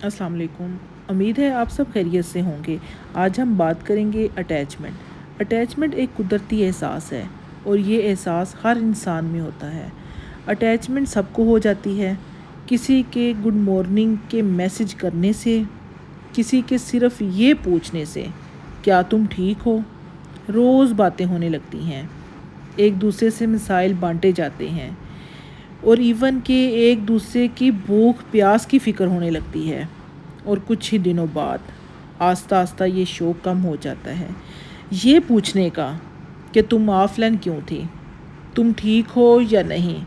السلام علیکم۔ امید ہے آپ سب خیریت سے ہوں گے۔ آج ہم بات کریں گے اٹیچمنٹ۔ اٹیچمنٹ ایک قدرتی احساس ہے اور یہ احساس ہر انسان میں ہوتا ہے۔ اٹیچمنٹ سب کو ہو جاتی ہے، کسی کے گڈ مارننگ کے میسج کرنے سے، کسی کے صرف یہ پوچھنے سے کیا تم ٹھیک ہو۔ روز باتیں ہونے لگتی ہیں، ایک دوسرے سے مسائل بانٹے جاتے ہیں اور ایون کہ ایک دوسرے کی بھوک پیاس کی فکر ہونے لگتی ہے، اور کچھ ہی دنوں بعد آہستہ آہستہ یہ شوق کم ہو جاتا ہے، یہ پوچھنے کا کہ تم آف لائن کیوں تھی، تم ٹھیک ہو یا نہیں۔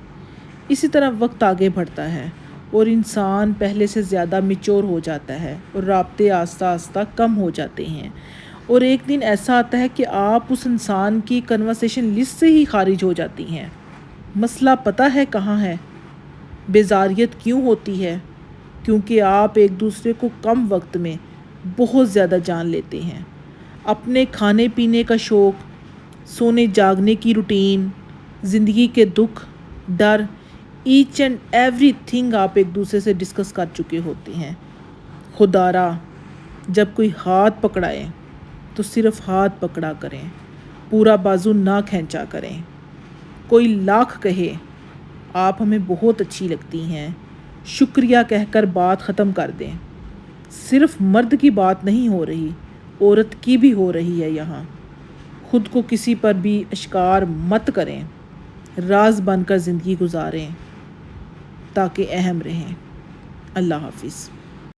اسی طرح وقت آگے بڑھتا ہے اور انسان پہلے سے زیادہ میچور ہو جاتا ہے اور رابطے آہستہ آہستہ کم ہو جاتے ہیں، اور ایک دن ایسا آتا ہے کہ آپ اس انسان کی کنورسیشن لسٹ سے ہی خارج ہو جاتی ہیں۔ مسئلہ پتہ ہے کہاں ہے؟ بیزاریت کیوں ہوتی ہے؟ کیونکہ آپ ایک دوسرے کو کم وقت میں بہت زیادہ جان لیتے ہیں۔ اپنے کھانے پینے کا شوق، سونے جاگنے کی روٹین، زندگی کے دکھ، ڈر، ایچ اینڈ ایوری تھنگ آپ ایک دوسرے سے ڈسکس کر چکے ہوتے ہیں۔ خدا را جب کوئی ہاتھ پکڑائے تو صرف ہاتھ پکڑا کریں، پورا بازو نہ کھینچا کریں۔ کوئی لاکھ کہے آپ ہمیں بہت اچھی لگتی ہیں، شکریہ کہہ کر بات ختم کر دیں۔ صرف مرد کی بات نہیں ہو رہی، عورت کی بھی ہو رہی ہے یہاں۔ خود کو کسی پر بھی اشکار مت کریں، راز بن کر زندگی گزاریں تاکہ اہم رہیں۔ اللہ حافظ۔